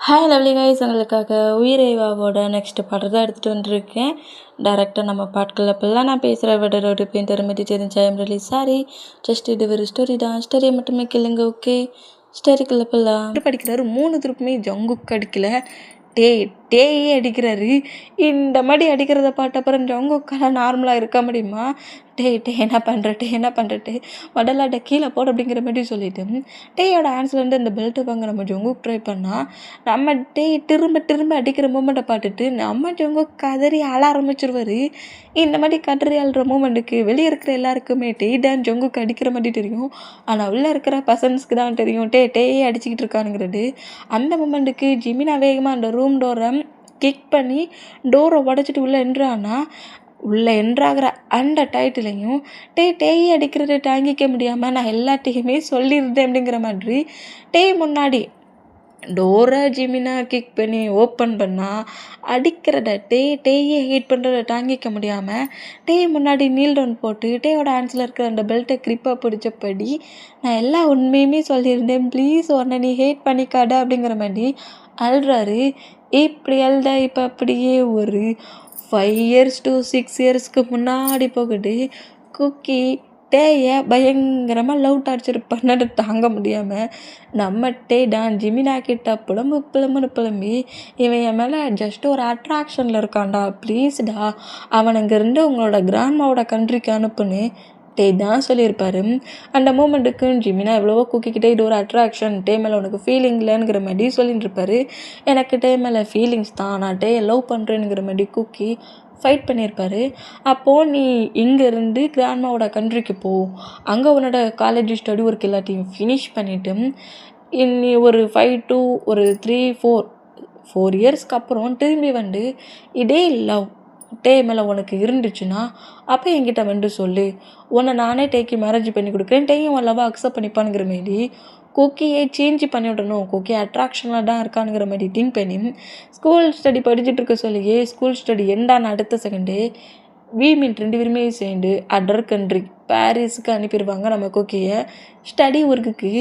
Hi lovely guys, உங்களுக்காக உயிரேவாவோட next பாட்டு தான் எடுத்துகிட்டு வந்திருக்கேன். டேரெக்டாக நம்ம பாட்டுக்குள்ள இப்போல்லாம் நான் பேசுகிற விட ஒரு பேன் தெரிஞ்சு தெரிஞ்சா ஐம் ரிலி சாரி. ஜஸ்ட் இது ஒரு ஸ்டோரி தான், ஸ்டோரியை மட்டுமே கேளுங்க. ஓகே, ஸ்டோரிக்குள்ள போகலாம். படிக்கிறாரு 3 திருப்புமே ஜங்குக்கு அடிக்கல, டேயே அடிக்கிறாரு. இந்த மாதிரி அடிக்கிறத பார்த்த அப்புறம் ஜங்குக்கெல்லாம் நார்மலாக இருக்க முடியுமா? டே என்ன பண்ணுறட்டு வடலாட்ட கீழே போட அப்படிங்கிற மாதிரி சொல்லிட்டு டேயோட ஆன்சர்லேருந்து இந்த பெல்ட்டை வாங்க நம்ம ஜங்குக்கு ட்ரை பண்ணால் நம்ம திரும்ப அடிக்கிற மூமெண்ட்டை பார்த்துட்டு நம்ம ஜங்குக் கதறி அழ ஆரம்பிச்சிருவார். இந்த மாதிரி கதறி அழுற மூமெண்ட்டுக்கு வெளியே இருக்கிற எல்லாருக்குமே தான் ஜங்குக்கு அடிக்கிற மாதிரி தெரியும், ஆனால் உள்ளே இருக்கிற பர்சன்ஸ்க்கு தான் தெரியும் டேயே அடிச்சுக்கிட்டு இருக்கானுங்கிறது. அந்த மூமெண்ட்டுக்கு ஜிமினா வேகமாக அந்த ரூம் டோரை கிக் பண்ணி டோரை உடச்சிட்டு உள்ளே என்ட்ராகிற அந்த டைட்டிலையும் டேயை அடிக்கிறத தாங்கிக்க முடியாமல் நான் எல்லாத்தையுமே சொல்லியிருந்தேன் அப்படிங்கிற மாதிரி முன்னாடி டோரை ஜிமினா கிக் பண்ணி ஓப்பன் பண்ணால் அடிக்கிறத டேயை ஹீட் பண்ணுறத தாங்கிக்க முடியாமல் முன்னாடி நீல் டவுன் போட்டு டேயோட ஹேண்ட்ஸில் இருக்கிற அந்த பெல்ட்டை கிரிப்பாக பிடிச்சபடி நான் எல்லா உண்மையுமே சொல்லியிருந்தேன், ப்ளீஸ் உடனே நீ ஹேட் பண்ணிக்காட அப்படிங்கிற மாதிரி அழுறாரு. இப்படி அழுத இப்போ அப்படியே ஒரு 5 years to 6 yearsக்கு முன்னாடி போகுது. குக்கி டேயை பயங்கரமாக லவ் டார்ச்சர் பண்ணது தாங்க முடியாமல் நம்ம தான் ஜிமினா கிட்ட புலம்பி இவன் என் மேலே ஜஸ்ட் ஒரு அட்ராக்ஷனில் இருக்கான்டா, ப்ளீஸ்டா அவன் இங்கேருந்து உங்களோட கிராண்ட்மாவோட கண்ட்ரிக்கு அனுப்புன்னு தான் சொல்லியிருப்பாரு. அந்த மூமெண்ட்டுக்கு ஜிமினா எவ்வளவோ குக்கிக்கிட்டே இது ஒரு அட்ராக்ஷன், மேலே உனக்கு ஃபீலிங் இல்லைங்கிற மாதிரி சொல்லிட்டு இருப்பாரு. எனக்கு மேலே ஃபீலிங்ஸ் தான், நான் லவ் பண்ணுறேனுங்கிற மாதிரி குக்கி ஃபைட் பண்ணியிருப்பாரு. அப்போது நீ இங்கேருந்து கிராண்ட்மாவோட கண்ட்ரிக்கு போ, அங்கே உன்னோட காலேஜ் ஸ்டடி ஒர்க் எல்லாத்தையும் ஃபினிஷ் பண்ணிவிட்டு நீ ஒரு 5 to ஒரு 3-4 இயர்ஸ்க்கு அப்புறம் திரும்பி இதே லவ் மேலே உனக்கு இருந்துச்சுன்னா அப்போ என்கிட்ட சொல்லு, உன்னை நானே மேரேஜ் பண்ணி கொடுக்குறேன், உன் லவ்வை அக்செப்ட் பண்ணிப்பானுங்கிற மாரி குக்கியை சேஞ்ச் பண்ணி விடணும். குக்கி அட்ராக்ஷனாக தான் இருக்கானுங்கிற மாதிரி திங்க் பண்ணி ஸ்கூல் ஸ்டடி படிச்சுட்டு இருக்க சொல்லியே ஸ்கூல் ஸ்டடி எண்டான அடுத்த செகண்டு மீன் 2 பேருமே சேர்ந்து அதர் கண்ட்ரி பாரிஸுக்கு அனுப்பிடுவாங்க நம்ம குக்கியை ஸ்டடி ஒர்க்குக்கு.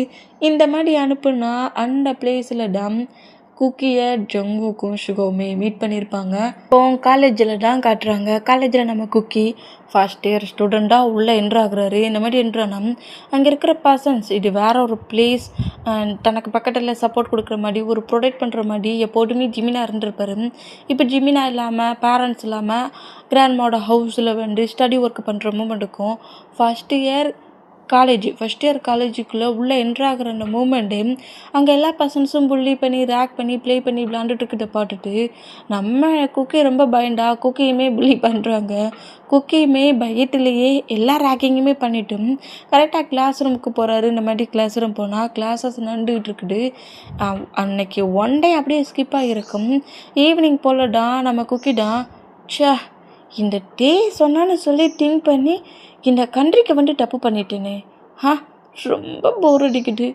இந்த மாதிரி அனுப்புனா அந்த பிளேஸில் தான் குக்கியை ஜங்குக்கும் ஷுகோவுமே மீட் பண்ணியிருப்பாங்க. இப்போ காலேஜில் தான் காட்டுறாங்க. காலேஜில் நம்ம குக்கி ஃபர்ஸ்ட் இயர் ஸ்டூடெண்ட்டாக உள்ளே என்ட்ராகிறாரு. இந்த மாதிரி என்ட்ரானா அங்கே இருக்கிற பர்சன்ஸ் இது வேற ஒரு பிளேஸ், தனக்கு பக்கத்தில் சப்போர்ட் கொடுக்குற மாதிரி ஒரு ப்ரொடெக்ட் பண்ணுற மாதிரி எப்போதுமே ஜிமினா இருந்திருப்பாரு. இப்போ ஜிமினா இல்லாமல் பேரண்ட்ஸ் இல்லாமல் கிராண்ட்மாவோட ஹவுஸில் ஸ்டடி ஒர்க் பண்ணுற மூமெண்ட்டுக்கும் ஃபர்ஸ்ட் இயர் காலேஜுக்குள்ளே உள்ளே என்ட்ராகிற அந்த மூமெண்ட்டு அங்கே எல்லா பர்சன்ஸும் புள்ளி பண்ணி ரேக் பண்ணி ப்ளே பண்ணி விளாண்டுட்டுக்கிட்ட பார்த்துட்டு நம்ம குக்கி ரொம்ப பயண்டா குக்கியுமே புள்ளி பண்ணுறாங்க. குக்கியுமே பயத்துலேயே எல்லா ரேக்கிங்குமே பண்ணிவிட்டு கரெக்டாக கிளாஸ் ரூமுக்கு போகிறாரு. இந்த மாதிரி கிளாஸ் ரூம் போனால் கிளாஸஸ் நடந்துகிட்டு இருக்குது. அன்னைக்கு 1 day அப்படியே ஸ்கிப் ஆகிருக்கும். ஈவினிங் போலடா நம்ம குக்கிடா இந்த சொன்னான்னு சொல்லி திங்க் பண்ணி இந்த கண்ட்ரிக்கு தப்பு பண்ணிட்டேனே, ரொம்ப போர் அடிக்குது,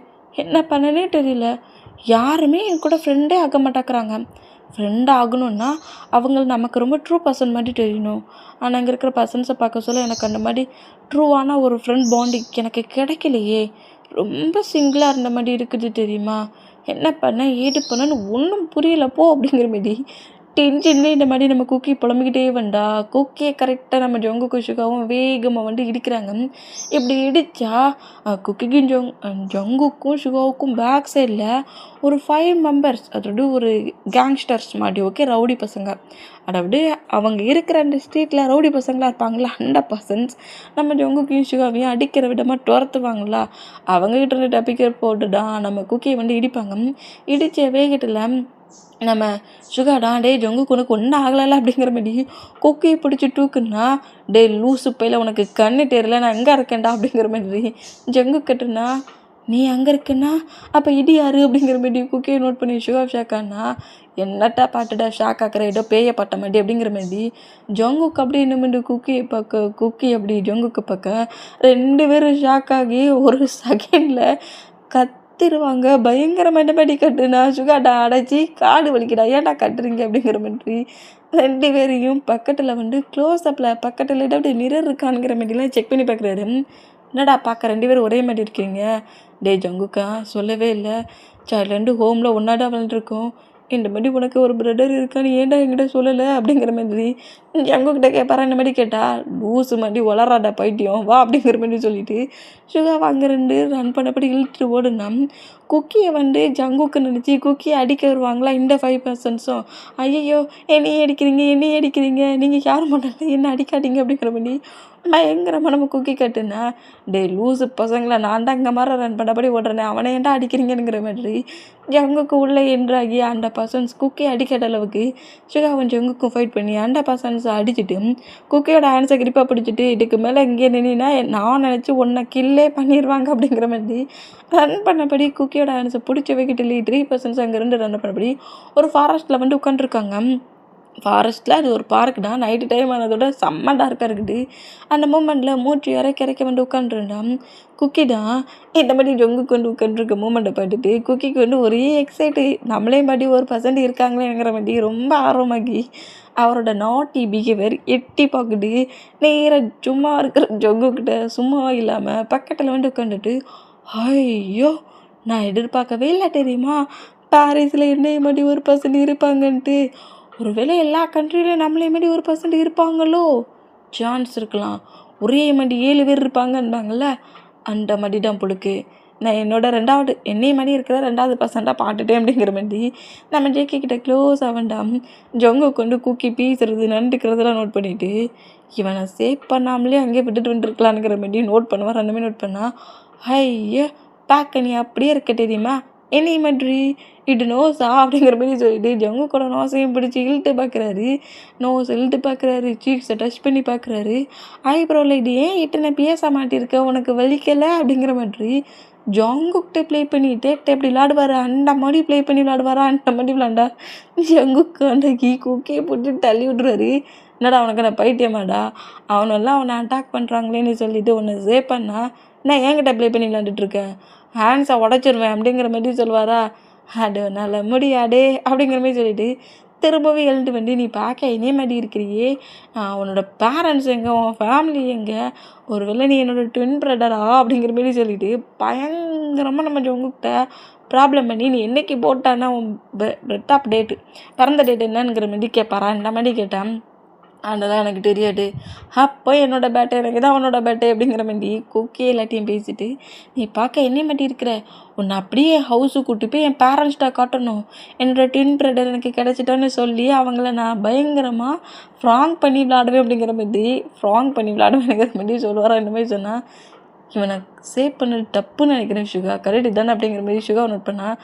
என்ன பண்ணனே தெரியல, யாருமே என் கூட ஃப்ரெண்டே ஆக மாட்டேங்கிறாங்க. ஃப்ரெண்ட் ஆகணுன்னா அவங்க நமக்கு ரொம்ப ட்ரூ பர்சன் மாதிரி தெரியணும். ஆனால் அங்கே இருக்கிற பர்சன்ஸை பார்க்க சொல்ல எனக்கு அந்த மாதிரி ட்ரூவான ஒரு ஃப்ரெண்ட் பாண்டிங் எனக்கு கிடைக்கலையே, ரொம்ப சிங்கிளாக இருந்த மாதிரி இருக்குது தெரியுமா, என்ன பண்ண ஏது பண்ணன்னு ஒன்றும் புரியலப்போ அப்படிங்கிற மாரி டென்ஷன்லேயே இந்த மாதிரி நம்ம குக்கி புலம்பிக்கிட்டே வந்தா குக்கியை கரெக்டாக நம்ம ஜங்குக்கு ஷுகாவும் வேகமாக இடிக்கிறாங்க. இப்படி இடித்தா குக்கிக்கும் ஜங்குக்கும் ஷுகாவுக்கும் பேக் சைடில் ஒரு 5 members, அதாவது ஒரு கேங்ஸ்டர்ஸ் மாதிரி, ஓகே, ரவுடி பசங்க, அதாவது அவங்க இருக்கிற அந்த ஸ்ட்ரீட்டில் ரவுடி பசங்களாக இருப்பாங்களா, அந்த பர்சன்ஸ் நம்ம ஜங்குக்கும் ஷுகாவையும் அடிக்கிற விதமாக துரத்துவாங்களா, அவங்ககிட்ட இருந்து டப்பிக்கிற போட்டுதான் நம்ம குக்கியை இடிப்பாங்க. இடித்த வேகத்தில் நம்ம சுகாடா ஜங்குக்கு உனக்கு ஒன்றும் ஆகலை அப்படிங்கிற மாதிரி குக்கியை பிடிச்சி தூக்குன்னா லூசு பையில உனக்கு கண்ணு தெரியல, நான் எங்கே இருக்கேன்டா அப்படிங்கிற மாதிரி ஜங்கு கட்டுனா நீ அங்கே இருக்குன்னா அப்போ இடி யாரு அப்படிங்கிற மாதிரி குக்கியை நோட் பண்ணி ஷாக்கானா என்னட்டா பாட்டுடா ஷாக் ஆக்கிற ஏதோ பேய பட்ட மாதிரி அப்படிங்கிற மாதிரி ஜங்குக்கு அப்படி இன்னும் குக்கியை குக்கி அப்படி ஜங்குக்கு பக்கம் 2 பேரும் ஷாக் ஆகி ஒரு செகண்டில் கத்திருவாங்க. பயங்கரமான படி கட்டுனா சுகாடா அடைச்சி காடு வலிக்கடா ஏன்டா கட்டுறீங்க அப்படிங்கிற மாதிரி 2 பேரையும் பக்கத்தில் க்ளோஸ்அப்பில் பக்கத்தில் அப்படி மிரர் இருக்கானுங்கிற மாதிரிலாம் செக் பண்ணி பார்க்குறாரு. என்னடா பார்க்க 2 பேரும் ஒரே மாதிரி இருக்கீங்க, ஜங்குக்கா சொல்லவே இல்லை, சைல்ட்லேருந்து ஹோமில் ஒன்றாடா விளாண்டுருக்கோம், இந்த மாதிரி உனக்கு ஒரு பிரதர் இருக்கான்னு ஏன்டா என்கிட்ட சொல்லலை அப்படிங்கிற மாதிரி ஜங்குக்கிட்ட கேட்பாரா. இந்த மாதிரி கேட்டா லூஸு மாதிரி வளராடா பைத்தியம் வா அப்படிங்கிற மாதிரி சொல்லிட்டு சுகாவை அங்கே ரன் பண்ணபடி இழுத்துட்டு ஓடுனா குக்கியை ஜங்குக்கு நினச்சி குக்கியை அடிக்க வருவாங்களா இந்த 5%ம். ஐயையோ என்னையே அடிக்கிறீங்க நீங்கள் யாரும் மாட்டாங்க என்ன அடிக்காதீங்க அப்படிங்கிற மாதிரி பயங்கரமாக நம்ம குக்கி கட்டுனா லூஸு பசங்களை நான் தான் இங்கே மாதிரி ரன் பண்ணபடி ஓடுறேனே அவனை ஏன்டா அடிக்கிறீங்கிற மாதிரி ஜங்குக்கு உள்ளே என்றாகி அந்த பர்சன்ஸ் குக்கி அடிக்கிற அளவுக்கு சுகாவும் ஜங்குக்கும் ஃபைட் பண்ணி அந்த பர்சன்ஸை அடிச்சுட்டு குக்கியோட ஹேண்ட்ஸை கிரிப்பாக பிடிச்சிட்டு இதுக்கு மேலே இங்கே நின்னா நான் நினச்சி உன்னை கில்லே பண்ணிடுவாங்க அப்படிங்கிற மாதிரி ரன் பண்ணபடி குக்கியோட ஹேண்ட்ஸை பிடிச்சி வைக்கிட்டு 3% அங்கேருந்து ரன் பண்ணபடி ஒரு ஃபாரஸ்ட்டில் உட்காந்துருக்காங்க. ஃபாரஸ்ட்டில் அது ஒரு பார்க் தான். நைட்டு டைம் ஆனதோட செம்ம டார்க்காக இருக்குது. அந்த மூமெண்ட்டில் மூச்சு இறைக்க உட்காந்துருந்தான். குக்கி தான் இந்த மாதிரி ஜங்குக்கு உட்காந்துருக்க மூமெண்ட்டை பார்த்துட்டு குக்கிக்கு ஒரே எக்ஸைட்டு நம்மளே மாதிரி ஒரு பர்சன்ட் இருக்காங்களேங்கிற மாதிரி ரொம்ப ஆர்வமாகி அவரோட நாட்டி பிஹேவியர் எட்டி பார்க்குது. நேராக சும்மா இருக்கிற ஜங்குக்கிட்ட சும்மாவா இல்லாமல் பக்கத்தில் உட்காந்துட்டு ஐயோ நான் எதிர்பார்க்கவே இல்லை தெரியுமா பாரிஸில் என்னைய மாதிரி ஒரு பர்சன்ட் இருப்பாங்கன்ட்டு. ஒருவேளை எல்லா கண்ட்ரிலையும் நம்மளே மாதிரி ஒரு பர்சன்ட் இருப்பாங்களோ சான்ஸ் இருக்கலாம். ஒரே மாதிரி 7 பேர் இருப்பாங்கன்பாங்கள்ல அந்த மாதிரி தான் பொழுக்கு நான் என்னைய மாதிரி இருக்கிற 2வது பர்சன்ட்டாக பாட்டுட்டேன் அப்படிங்கிற மாதிரி நம்ம ஜேகே கிட்ட க்ளோஸ் ஆகண்டாம். ஜொங்க கொண்டு குக்கி பீசுறது நண்டுக்கிறதெல்லாம் நோட் பண்ணிவிட்டு இவனை சேவ் பண்ணாமலே அங்கேயே விட்டுட்டு வந்துருக்கலான்ங்கிற மாதிரி நோட் பண்ணுவார். அந்த மாதிரி நோட் பண்ணால் ஐயோ பார்க்க நீ அப்படியே இருக்க தெரியுமா என்னை மாதிரி இது நோஸா அப்படிங்கிற மாதிரி சொல்லிட்டு ஜங்கு கூட நோஸையும் பிடிச்சி இழுத்து பார்க்குறாரு. சீக்ஸை டச் பண்ணி பார்க்குறாரு. ஐப்ரோவில் இது ஏன் நான் பேச மாட்டிருக்க உனக்கு வலிக்கலை அப்படிங்கிற மாதிரி ஜங்குக்கிட்ட ப்ளே பண்ணிட்டு எப்படி விளாடுவார் அந்த மாதிரி ப்ளே பண்ணி விளாடுவாரா அந்த மாதிரி விளாண்டா ஜங்குக்கு அன்றைக்கி குக்கியை போட்டு தள்ளி விட்ருவாரு. என்னடா அவனுக்கு நான் பைத்தியமாடா அவனெல்லாம் அவனை அட்டாக் பண்ணுறாங்களேன்னு சொல்லிட்டு உன்னை சேவ் பண்ணா நான் என்கிட்ட ப்ளே பண்ணி விளாண்டுட்ருக்கேன் ஹேண்ட்ஸை உடச்சிருவேன் அப்படிங்கிற மாதிரி சொல்லுவாரா. அது நல்ல முடியாடே அப்படிங்கிற மாதிரி சொல்லிட்டு திரும்பவே எழுந்து நீ பார்க்க இதே மாதிரி இருக்கிறியே உன்னோட பேரண்ட்ஸ் எங்கே உன் ஃபேமிலி எங்கே ஒருவேளை நீ என்னோட ட்வின் பிரதரா அப்படிங்கிற மாதிரி சொல்லிட்டு பயங்கரமாக நம்ம உங்ககிட்ட ப்ராப்ளம் பண்ணி நீ என்றைக்கு போட்டான்னா உன் பெட் ஆஃப் டேட்டு பிறந்த டேட் என்னங்கிற மாதிரி கேட்பாரா. இந்த மாதிரி கேட்டான். அதெல்லாம் எனக்கு தெரியாது அப்போ என்னோடய பேட்டை எனக்கு தான் உன்னோட பேட்டை அப்படிங்கிற மாதிரி குக்கி எல்லாத்தையும் பேசிட்டு நீ பார்க்க என்ன மாதிரி இருக்கிற உன்னை அப்படியே ஹவுஸுக்கு கூட்டி போய் என் பேரண்ட்ஸ்கிட்ட காட்டணும் என்னோட ட்வின் பிரதர் எனக்கு கிடச்சிட்டான்னு சொல்லி அவங்கள நான் பயங்கரமாக ஃப்ராங் பண்ணி விளாடுவேன் அப்படிங்கிற மாதிரி சொல்லுவாரா. இந்த மாதிரி சொன்னால் இவனை சேவ் பண்ணது தப்புன்னு நினைக்கிறேன் சுகா கரெக்டு தானே அப்படிங்கிற மாதிரி சுகா நோட் பண்ணால்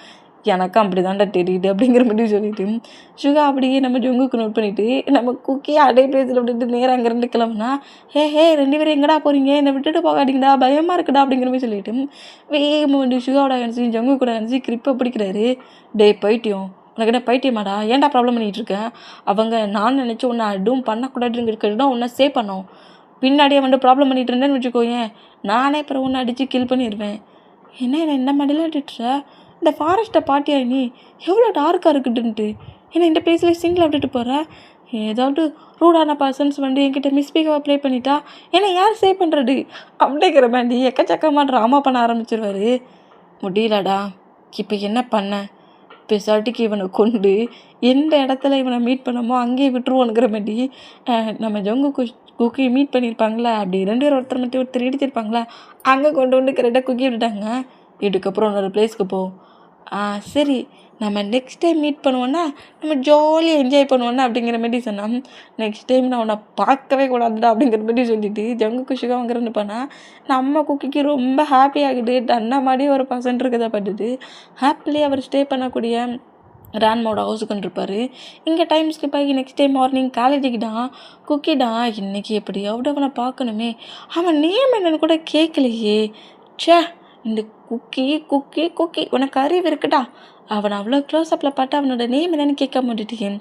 எனக்கும் அப்படி தாண்டா தெரியுது அப்படிங்கிற மாதிரி சொல்லிட்டு சுகா அப்படியே நம்ம ஜங்குக்கு நோட் பண்ணிவிட்டு நம்ம குக்கியே அடை பிளேஸில் விட்டுட்டு நேராக அங்கேருந்து கிளம்புனா ஹே 2 பேரும் எங்கடா போகிறீங்க என்னை விட்டுட்டு போகாதீங்கடா பயமாக இருக்குடா அப்படிங்கிற மாதிரி சொல்லிட்டு வேகமாக சுகாவோட அனுச்சி ஜங்கு கூட அனுச்சி கிரிப்பை பிடிக்கிறாரு. பைத்தியம் உனக்கு என்ன பைத்தியமாடா ஏன்டா ப்ராப்ளம் பண்ணிகிட்ருக்கேன் அவங்க நான் நினச்சி உன்னை அதுவும் பண்ணக்கூடாதுன்னு இருக்கிறது தான் உன்னை சேவ் பண்ணோம் பின்னாடியே ப்ராப்ளம் பண்ணிகிட்டு இருந்தேன்னு வச்சுக்கோயேன் நானே அப்புறம் உன்னை அடித்து கில் பண்ணிடுவேன். என்ன இந்த மாதிரிலாம் விட்டுட்டுற இந்த ஃபாரஸ்ட்டை பாட்டியா நீ எவ்வளோ டார்க்காக இருக்குதுன்ட்டு ஏன்னா இந்த பிளேஸில் சிங்கிளாக விட்டுட்டு போகிறேன் ஏதாவது ரூடான பர்சன்ஸ் என்கிட்ட மிஸ்பீக்காக ப்ளே பண்ணிட்டா ஏன்னா யார் சேவ் பண்ணுறது அப்படிங்கிற மாதிரி எக்கச்சக்கமாக ட்ராமா பண்ண ஆரம்பிச்சிருவார். முடியலடா இப்போ என்ன பண்ண பெசாட்டிக்கு இவனை கொண்டு எந்த இடத்துல இவனை மீட் பண்ணமோ அங்கேயே விட்டுருவோனுங்கிற மாதிரி நம்ம ஜங்கு குக்கி மீட் பண்ணியிருப்பாங்களா அப்படி 2 பேர் ஒருத்தர் மட்டும் ஒருத்தர் இடிச்சிருப்பாங்களா அங்கே கொண்டு கரெக்டாக குக்கி விட்டுட்டாங்க. இதுக்கப்புறம் இன்னொரு பிளேஸ்க்கு போ சரி நம்ம நெக்ஸ்ட் டைம் மீட் பண்ணுவோன்னா நம்ம ஜாலியாக என்ஜாய் பண்ணுவோன்னா அப்படிங்கிற மாதிரி சொன்னால் நெக்ஸ்ட் டைம் நான் உன்னை பார்க்கவே கூடாதுடா அப்படிங்கிற மாதிரி சொல்லிட்டு ஜங்கு சுகா வாங்குறேன்னு பண்ணால் நம்ம குக்கிக்கு ரொம்ப ஹாப்பி ஆகுது அந்த மாதிரி ஒரு பர்சன்ட் இருக்கிறத பார்த்துட்டு ஹாப்பிலி அவர் ஸ்டே பண்ணக்கூடிய கிராண்ட்மாவோட ஹவுஸுக்கு இருப்பார். இங்கே டைம் ஸ்கிப் ஆகி நெக்ஸ்ட் டைம் மார்னிங் காலேஜுக்கு தான் குக்கி தான் இன்றைக்கி எப்படியாவது அவனை பார்க்கணுமே அவன் நேம் என்னன்னு கூட கேட்கலையே சே இந்த குக்கி உனக்கு அறிவு இருக்குடா அவனை அவ்வளோ க்ளோஸ்அப்பில் பார்த்து அவனோட நேம் என்னன்னு கேட்க மாட்டேன்.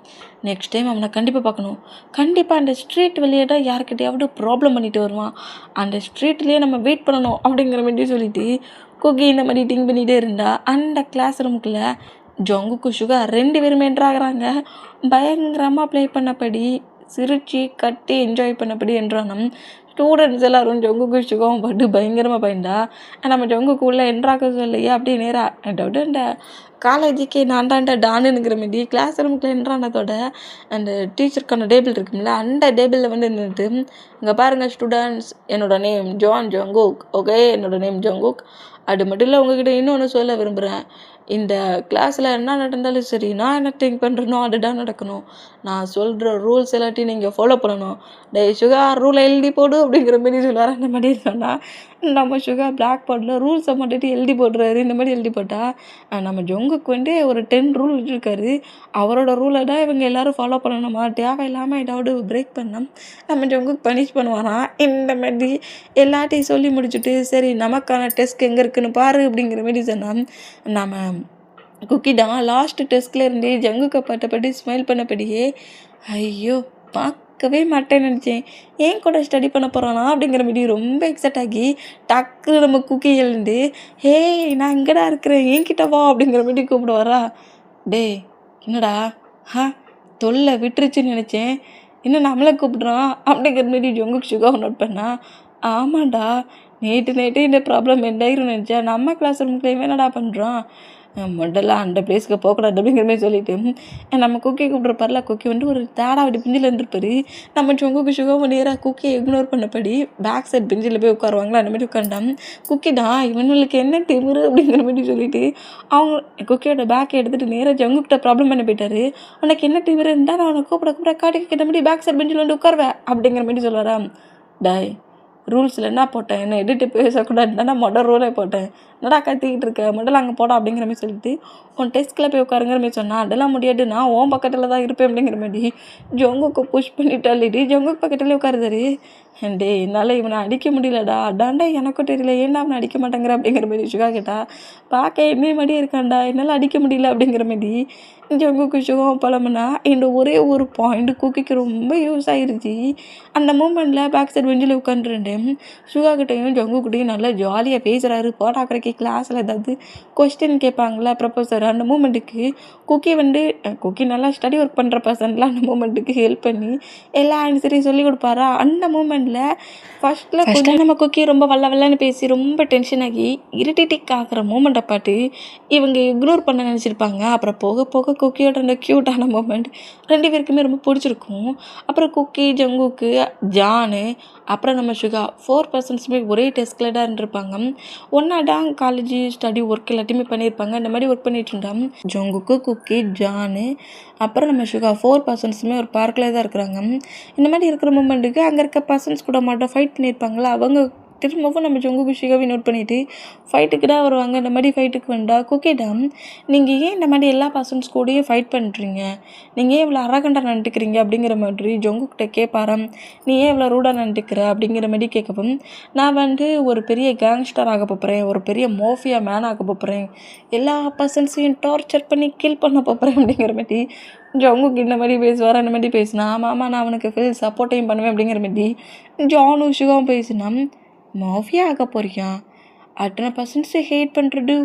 நெக்ஸ்ட் டைம் அவனை கண்டிப்பாக பார்க்கணும். கண்டிப்பாக அந்த ஸ்ட்ரீட் வெளியே தான் யாருக்கிட்டையாவது ப்ராப்ளம் பண்ணிட்டு வருவான் அந்த ஸ்ட்ரீட்லேயே நம்ம வெயிட் பண்ணணும் அப்படிங்கிற மாதிரி சொல்லிட்டு குக்கி இந்த மாதிரி திங்க் பண்ணிகிட்டே இருந்தா அந்த கிளாஸ் ரூமுக்குள்ளே ஜங்குக்கு சுகா 2 பேருமே என்ட்ராகிறாங்க. பயங்கரமாக ப்ளே பண்ணபடி சிரித்து கட்டி என்ஜாய் பண்ணபடி என்றானம் ஸ்டூடெண்ட்ஸ் எல்லாரும் ஜங்குக்கு சுகம் பட்டு பயங்கரமாக பயந்தா நம்ம ஜங்குக்கு உள்ளே என்ட்ராக்க சொல்லையே அப்படியே நேராக டவுட்டு இந்த காலேஜுக்கு நான்டாண்ட டானுங்கிற மாரி கிளாஸ் ரூமுக்குள்ள என்ட்ரானதோட அந்த டீச்சருக்கான டேபிள் இருக்குங்களா அந்த டேபிளில் வந்து நின்றுட்டு இங்கே பாருங்கள் ஸ்டூடெண்ட்ஸ், என்னோட நேம் ஜான் ஜங்குக், ஓகே, என்னோட நேம் ஜங்குக். அது மட்டும் இல்லை, உங்ககிட்ட இன்னொன்று சொல்ல விரும்புகிறேன். இந்த கிளாஸில் என்ன நடந்தாலும் சரி, நான் என்ன திங்க் பண்ணுறனோ அதுதான் நடக்கணும். நான் சொல்கிற ரூல்ஸ் எல்லாத்தையும் நீங்கள் ஃபாலோ பண்ணணும். டேய் சுகா, ரூலை எழுதி போடு அப்படிங்கிற மாரி சொல்லுவார். அந்த மாதிரி சொன்னால் நம்ம சுகா பிளாக் போர்டில் ரூல்ஸை மட்டும் எழுதி போடுறாரு. இந்த மாதிரி எழுதி போட்டால் நம்ம ஜங்குக்கு வந்து ஒரு 10 ரூல் வச்சுருக்காரு. அவரோட ரூலை தான் இவங்க எல்லோரும் ஃபாலோ பண்ணணுமா? தேவையில்லாமல் ஏதாவது பிரேக் பண்ணோம் நம்ம ஜங்குக்கு பனிஷ் பண்ணுவாராம். இந்த மாதிரி எல்லாத்தையும் சொல்லி முடிச்சுட்டு சரி நமக்கான டெஸ்ட் எங்கே இருக்குன்னு பாரு அப்படிங்கிற மாரி சொன்னால் நம்ம குக்கி தான் லாஸ்ட் டெஸ்ட்ல இருந்தே ஜங்குக்கு பட்டபடி ஸ்மைல் பண்ணபடியே ஐயோ பார்க்கவே மாட்டேன்னு நினச்சேன், ஏன் கூட ஸ்டடி பண்ண போகிறானா அப்படிங்கிற மாதிரி ரொம்ப எக்ஸைட் ஆகி டக்கு நம்ம குக்கி எழுந்து ஹே நான் இங்கடா இருக்கிறேன், என்கிட்ட வா அப்படிங்கிற மாதிரி கூப்பிடுவாரா. டே என்னடா தொல்லை விட்டுருச்சுன்னு நினச்சேன், இன்னும் நம்மளை கூப்பிடுறான் அப்படிங்கிற மாதிரி ஜங்குக்கு சுகாவை நோட் பண்ணா. ஆமாண்டா, நேற்று இந்த ப்ராப்ளம் எண்டாயிரும் நினச்சேன், நம்ம கிளாஸ் ரூம்லேயே என்னடா பண்ணுறான், முதல்ல அந்த பிளேஸ்க்கு போகக்கூடாது அப்படிங்கிற மாதிரி சொல்லிட்டு நம்ம குக்கி கூப்பிட்றப்பார்ல, குக்கி வந்து ஒரு தேடாவடி பிஞ்சில் இருந்துருப்பாரு. நம்ம ஜங்குக்கு சுகம் நேராக குக்கியை இக்னோர் பண்ணபடி பேக் சைட் பெஞ்சில் போய் உட்காருவாங்களா, அந்த மாதிரி உட்காண்டான். குக்கி தான் இவனுக்கு என்ன திமிரு அப்படிங்கிற மாதிரி சொல்லிட்டு அவங்க குக்கியோட பேக்கை எடுத்துகிட்டு நேராக ஜங்குக்கிட்ட ப்ராப்ளம் பண்ண போயிட்டாரு. உனக்கு என்ன திமிரு இருந்தால் நான் அவனை கூப்பிட காட்டி கிட்ட மாதிரி பேக் சைட் பெஞ்சில் வந்து உட்காருவேன் அப்படிங்கிற மாதிரி சொல்லுவாரா. டாய் ரூல்ஸில் என்ன போட்டேன், என்ன எடிட்டு பேசக்கூடாதுன்னு நான் மொடல் ரூலே போட்டேன், என்னடா கத்திக்கிட்டு இருக்க, மொடல் அங்கே போடா அப்படிங்கிற மாதிரி சொல்லிட்டு உன் டெஸ்ட்டில் போய் உட்காருங்கிற மாதிரி சொன்னால் அதெல்லாம் முடியாது, நான் உன் பக்கத்தில் தான் இருப்பேன் அப்படிங்கிற மாதிரி ஜங்குக்கு புஷ் பண்ணிட்டாலிடி ஜங்குக்கு பக்கத்துலேயே உட்காருதாரு. டே என்னால் இவனை அடிக்க முடியலடா, அடாண்டா எனக்கும் தெரியல ஏன்டா அவனை அடிக்க மாட்டேங்கிற அப்படிங்கிற மாதிரி சுகா கேட்டா. பார்க்க எம்ஏ மாதிரியே இருக்காண்டா, என்னால் அடிக்க முடியல அப்படிங்கிற மாதிரி ஜங்குக்கு சுகம் பழமுன்னா இந்த ஒரே ஒரு பாயிண்ட் குக்கிக்கு ரொம்ப யூஸ் ஆகிருச்சு. அந்த மூமெண்ட்டில் பேக் சைட் பெஞ்சில் உட்காந்துருந்தேன். சுகாக்கிட்டையும் ஜங்குக்கிட்டையும் நல்லா ஜாலியாக பேசுகிறாரு. போட்டாக்கிறக்கு கிளாஸில் ஏதாவது கொஸ்டின் கேட்பாங்களா ப்ரொஃபஸர், அந்த மூமெண்ட்டுக்கு குக்கி நல்லா ஸ்டடி ஒர்க் பண்ணுற பர்சன்லாம் அந்த மூமெண்ட்டுக்கு ஹெல்ப் பண்ணி எல்லா ஆன்சரையும் சொல்லி கொடுப்பாரா. அந்த மூமெண்ட்டில் ஃபஸ்ட்டில் நம்ம குக்கி ரொம்ப வல்லன்னு பேசி ரொம்ப டென்ஷன் ஆகி இரிட்டேட்டிக் ஆகிற மூமெண்ட்டை பார்த்து இவங்க இக்னோர் பண்ண நினச்சிருப்பாங்க. அப்புறம் போக போக குக்கியோட அந்த க்யூட்டான மூமெண்ட் 2 பேருக்குமே ரொம்ப பிடிச்சிருக்கும். அப்புறம் குக்கி ஜங்குக்கு ஜானு அப்புறம் நம்ம சுகா 4 பர்சன்ஸுமே ஒரே டெஸ்கில் தான் இருந்திருப்பாங்க. ஒன்றா தான் காலேஜ் ஸ்டடி ஒர்க் எல்லாத்தையுமே பண்ணியிருப்பாங்க. இந்த மாதிரி ஒர்க் பண்ணிட்டு இருந்தான் ஜங்குக்கு குக்கி ஜானு அப்புறம் நம்ம சுகா 4 பர்சன்ஸுமே ஒரு பார்க்கில் தான் இருக்கிறாங்க. இந்த மாதிரி இருக்கிற மூமெண்ட்டுக்கு அங்கே இருக்க பர்சன்ஸ் கூட மட்டும் ஃபைட் பண்ணியிருப்பாங்களா, அவங்க திரும்பவும் நம்ம ஜங்குக்கு சுகாவை நோட் பண்ணிவிட்டு ஃபைட்டுக்கு தான் வருவாங்க. இந்த மாதிரி ஃபைட்டுக்கு வந்தால் குக்கிடம் நீங்கள் ஏன் இந்த மாதிரி எல்லா பர்சன்ஸ் கூடயும் ஃபைட் பண்ணுறீங்க, நீங்கள் ஏன் இவ்வளோ அரகண்டாக நினைட்டுக்கிறீங்க அப்படிங்கிற மாதிரி ஜங்குக்கிட்ட கேட்பாராம். நீ ஏன் இவ்வளோ ரூடாக நினைட்டுக்கிற அப்படிங்கிற மாதிரி கேட்கவும், நான் வந்து ஒரு பெரிய கேங்ஸ்டர் ஆக போகிறேன், ஒரு பெரிய மாஃபியா மேன் ஆக போகிறேன், எல்லா பர்சன்ஸையும் டார்ச்சர் பண்ணி கில் பண்ண போகிறேன் அப்படிங்கிற மாதிரி ஜங்குக்கு இந்த மாதிரி பேசுவார். அந்த மாதிரி பேசினா ஆமாம் நான் அவனுக்கு ஃபுல் சப்போர்ட்டையும் பண்ணுவேன் அப்படிங்கிற மாதிரி ஜானும் சுகாவும் பேசினா மாஃபியா ஆக போறியா, அத்தனை பர்சன்ஸை ஹேட் பண்ணுறது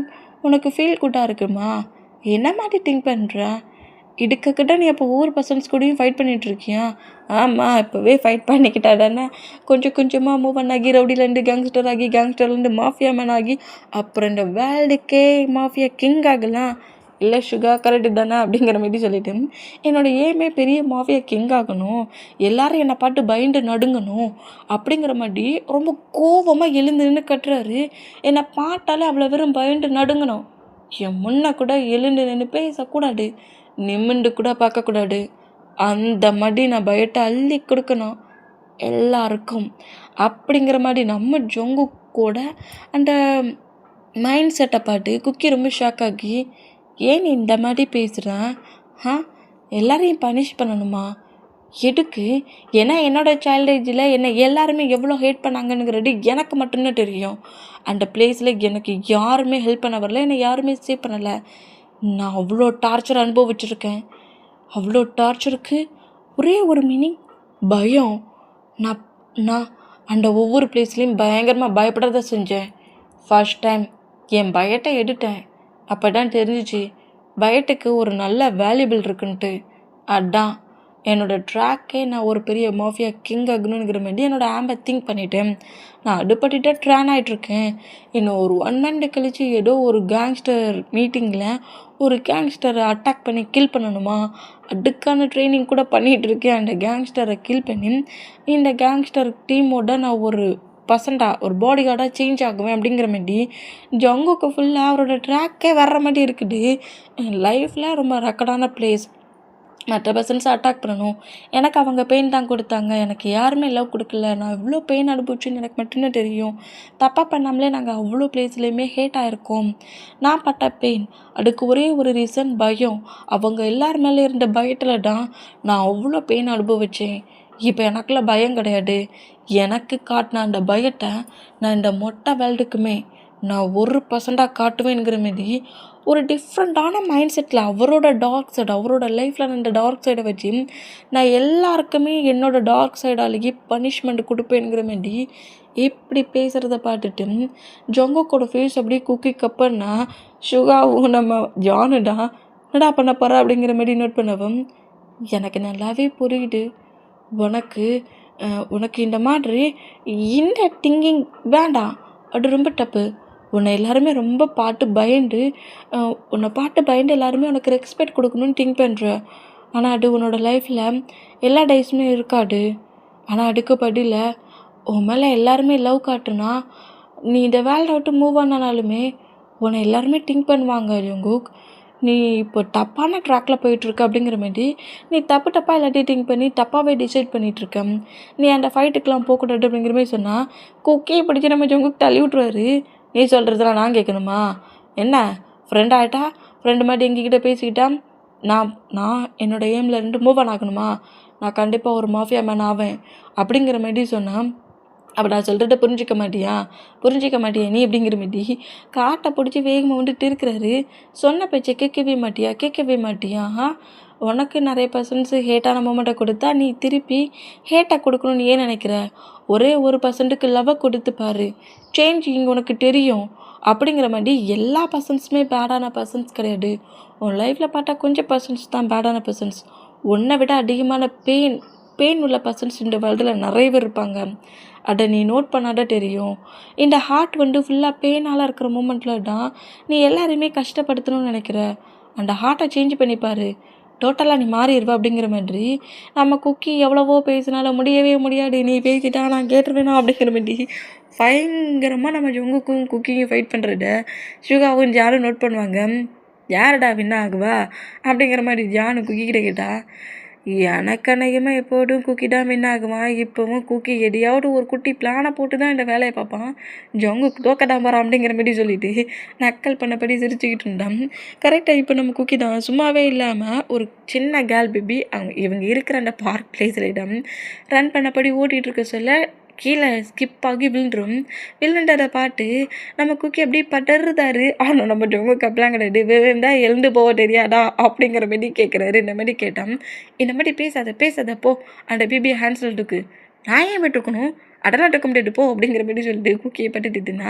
உனக்கு ஃபீல் குட்டாக இருக்குமா, என்ன மாதிரி திங்க் பண்ணுற, இதுக்கிட்ட நீ அப்போ ஒவ்வொரு பர்சன்ஸ் கூடயும் ஃபைட் பண்ணிகிட்ருக்கியா, ஆமாம் இப்போவே ஃபைட் பண்ணிக்கிட்டா தானே கொஞ்சம் கொஞ்சமாக மூவ் ஆகி ரவுடிலேருந்து கேங்ஸ்டர்லேருந்து மாஃபியா மேன் ஆகி அப்புறம் இந்த வேர்ல்டுக்கே மாஃபியா கிங் ஆகலாம், இல்லை சுகா கரெக்டு தானே அப்படிங்கிற மாதிரி சொல்லிட்டு என்னோடய ஏமே பெரிய மாஃபியா கிங் ஆகணும், எல்லாரும் என்னை பார்த்து பயந்து நடுங்கணும் அப்படிங்கிற மாதிரி ரொம்ப கோபமாக எழுந்துன்னு கட்டுறாரு. என்னை பார்த்தாலே அவ்வளோ வெறும் பயந்து நடுங்கணும், என் முன்ன கூட எழுந்து நின்று பேசக்கூடாது, நிமிண்டு கூட பார்க்கக்கூடாது, அந்த மாதிரி நான் பயத்தை அள்ளி கொடுக்கணும் எல்லாருக்கும் அப்படிங்கிற மாதிரி நம்ம ஜங்கு கூட அந்த மைண்ட் செட்டை பார்த்து குக்கி ரொம்ப ஷாக் ஆகி ஏன் நீ இந்த மாதிரி பேசுகிறேன், எல்லாரையும் பனிஷ் பண்ணணுமா, எதுக்கு, ஏன்னா என்னோடய சைல்டேஜில் என்னை எல்லாருமே எவ்வளோ ஹேட் பண்ணாங்கங்கிறது எனக்கு மட்டும்தான் தெரியும். அந்த பிளேஸில் எனக்கு யாருமே ஹெல்ப் பண்ண வரல, என்னை யாருமே சேவ் பண்ணலை, நான் அவ்வளோ டார்ச்சர் அனுபவிச்சிருக்கேன், அவ்வளோ டார்ச்சருக்கு ஒரே ஒரு மீனிங் பயம். நான் நான் அந்த ஒவ்வொரு பிளேஸ்லேயும் பயங்கரமாக பயப்படாத செஞ்சேன். ஃபர்ஸ்ட் டைம் என் பயத்தை எடுத்தேன், அப்போ தான் தெரிஞ்சிச்சு பயட்டுக்கு ஒரு நல்ல வேல்யூபிள் இருக்குன்ட்டு. அதான் என்னோடய ட்ராக்கே நான் ஒரு பெரிய மாஃபியா கிங் ஆகணுங்கிற மாதிரி என்னோடய ஆம்பை திங்க் பண்ணிட்டேன். நான் அடிபட்டுட்டே ட்ரான் ஆகிட்ருக்கேன். இன்னும் ஒரு 1 மந்த் கழிச்சு ஏதோ ஒரு கேங்ஸ்டர் மீட்டிங்கில் ஒரு கேங்ஸ்டரை அட்டாக் பண்ணி கில் பண்ணணுமா, அதுக்கான ட்ரைனிங் கூட பண்ணிகிட்ருக்கேன். அந்த கேங்ஸ்டரை கில் பண்ணி இந்த கேங்ஸ்டர் டீமோட நான் ஒரு ஒரு பாடி கார்டாக சேஞ்ச் ஆகுவேன் அப்படிங்கிற மாதிரி ஜங்குக்கு ஃபுல்லாக அவரோட ட்ராக்கே வர்ற மாதிரி இருக்குது. என் லைஃப்பில் ரொம்ப ரெக்கார்டான பிளேஸ். மற்ற பர்சன்ஸை அட்டாக் பண்ணணும். எனக்கு அவங்க பெயின் தான் கொடுத்தாங்க. எனக்கு யாருமே லவ் கொடுக்கல. நான் இவ்வளோ பெயின் அனுபவிச்சுன்னு எனக்கு மட்டும்தான் தெரியும். தப்பாக பண்ணாமலே நாங்கள் அவ்வளோ பிளேஸ்லேயுமே ஹேட் ஆகிருக்கோம். நான் பட்ட பெயின் அதுக்கு ஒரே ஒரு ரீசன் பயம். அவங்க எல்லார் மேலே இருந்த பயத்தில் தான் நான் அவ்வளோ பெயின் அனுபவித்தேன். இப்போ எனக்குள்ள பயம் கிடையாது. எனக்கு காட்டின அந்த பயத்தை நான் இந்த மொட்டை வேர்ல்டுக்குமே நான் 1% காட்டுவேங்கிற மாரி ஒரு டிஃப்ரெண்ட்டான மைண்ட் செட்டில் அவரோட டார்க் சைடு, அவரோட லைஃப்பில் நான் இந்த டார்க் சைடை வச்சு நான் எல்லாருக்குமே என்னோடய டார்க் சைடாலேயே பனிஷ்மெண்ட் கொடுப்பேங்கிற மாரி இப்படி பேசுகிறத பார்த்துட்டு ஜங்குக்கோட ஃபேஸ் அப்படியே குக்கி கப்பன்னா சுகாவும் நம்ம ஜானுடா என்னடா பண்ண போகிற அப்படிங்கிற மாரி நோட் பண்ணவும் எனக்கு நல்லாவே புரியுது. உனக்கு இந்த மாதிரி இந்த திங்கிங் வேண்டாம். அது ரொம்ப தப்பு. உன்னை எல்லாருமே ரொம்ப உன்னை பார்த்து பயந்து எல்லாருமே உனக்கு ரெஸ்பெக்ட் கொடுக்கணும்னு திங்க் பண்ணுற. ஆனால் அது உன்னோட லைஃப்பில் எல்லா டேஸுமே இருக்காது. ஆனால் அதுக்கு பதில் உன் மேலே எல்லாருமே லவ் காட்டுனா நீ இந்த வேர்ல்டை விட்டு மூவ் ஆனாலுமே உன்னை எல்லாருமே திங்க் பண்ணுவாங்க ஜங்குக். நீ இப்போ தப்பான ட்ராக்கில் போயிட்டுருக்க அப்படிங்கிற மாதிரி நீ தப்பாக எல்லாத்தையும் திங்க் பண்ணி தப்பாகவே டிசைட் பண்ணிகிட்ருக்க. நீ அந்த ஃபைட்டுக்கெலாம் போகக்கூடாது அப்படிங்கிற மாதிரி சொன்னால் குக்கியை பிடிச்சி நம்ம ஜங்குக் தள்ளி விட்ருவாரு. நீ சொல்கிறதெல்லாம் நான் கேட்கணுமா? என்ன ஃப்ரெண்ட் ஆகிட்டா ஃப்ரெண்டு மாதிரி எங்ககிட்ட பேசிக்கிட்டா நான் என்னோடய எய்மில் இருந்து மூவ் ஆன் ஆகணுமா? நான் கண்டிப்பாக ஒரு மாஃபியா மேன் ஆவேன் அப்படிங்கிற மாதிரி சொன்னால் அப்போ நான் சொல்கிறத புரிஞ்சிக்க மாட்டியா நீ அப்படிங்கிற மாட்டி காட்டை பிடிச்சி வேகமாக வந்துட்டு இருக்கிறாரு. சொன்ன பேச்சை கேட்கவே மாட்டியா? உனக்கு நிறைய பர்சன்ஸு ஹேட்டான மூமெண்ட்டை கொடுத்தா நீ திருப்பி ஹேட்டை கொடுக்கணும்னு ஏன் நினைக்கிற? ஒரே 1% லவ்வை கொடுத்து பாரு, சேஞ்ச் இங்கே உனக்கு தெரியும் அப்படிங்கிற மாதிரி. எல்லா பர்சன்ஸுமே பேடான பர்சன்ஸ் கிடையாது. உன் லைஃப்பில் பார்த்தா கொஞ்சம் பர்சன்ஸ் தான் பேடான பர்சன்ஸ். உன்னை விட அதிகமான பெயின் உள்ள பர்சன்ஸ் இந்த வேர்ல்டில் நிறைய பேர் இருப்பாங்க. அதை நீ நோட் பண்ணாத தெரியும். இந்த ஹார்ட் ஃபுல்லாக பெயினால் இருக்கிற மூமெண்ட்டில் தான் நீ எல்லாரையுமே கஷ்டப்படுத்தணும்னு நினைக்கிற. அந்த ஹார்ட்டை சேஞ்ச் பண்ணிப்பார், டோட்டலாக நீ மாறிடுவா அப்படிங்கிற மாதிரி. நம்ம குக்கி எவ்வளவோ பேசினாலும் முடியவே முடியாது, நீ பேசிட்டா நான் கேட்டுருவேனா அப்படிங்கிற மாதிரி பயங்கரமாக நம்ம ஜங்குக்கும் குக்கியும் ஃபைட் பண்ணுறத சுகாவும் ஜானும் நோட் பண்ணுவாங்க. யாரடா வின் ஆகுவா அப்படிங்கிற மாதிரி ஜானு குக்கிக்கிட்ட கேட்டா எனக்கு அநேகமாக எப்போதும் குக்கி தான் வின் ஆகுவான். இப்போவும் குக்கி எதையாவது ஒரு குட்டி பிளானை போட்டு தான் இந்த வேலையை பார்ப்பான். ஜங்குக்கு தோக்கதான் போகிறான் அப்படிங்கிற மாதிரி சொல்லிட்டு நக்கல் பண்ணபடி சிரிச்சுக்கிட்டு இருந்தான். கரெக்டாக இப்போ நம்ம குக்கி தான் சும்மாவே இல்லாமல் ஒரு சின்ன கேர்ள் பேபி இவங்க இருக்கிற அந்த பார்க் பிளேஸில் இடம் ரன் பண்ணபடி ஓட்டிகிட்டு இருக்க சொல்ல கீழே ஸ்கிப் ஆகி விழுண்டதை பார்த்து நம்ம குக்கி அப்படியே படருதாரு. ஆனால் நம்ம ஜங்குக்கு அப்படிலாம் கிடையாது. விழுந்தா எழுந்து போக தெரியாதா அப்படிங்கிற மாதிரி கேட்குறாரு. இந்த மாதிரி கேட்டான். இந்த மாதிரி பேசாத போ, அந்த பேபியை ஹேண்ட்ஸில் தூக்கு. நான் ஏன் விட்டுருக்கணும், அதெல்லாம் தூக்க முடியாது போ அப்படிங்கிற மாதிரி சொல்லிட்டு குக்கியை பட்டுட்டுனா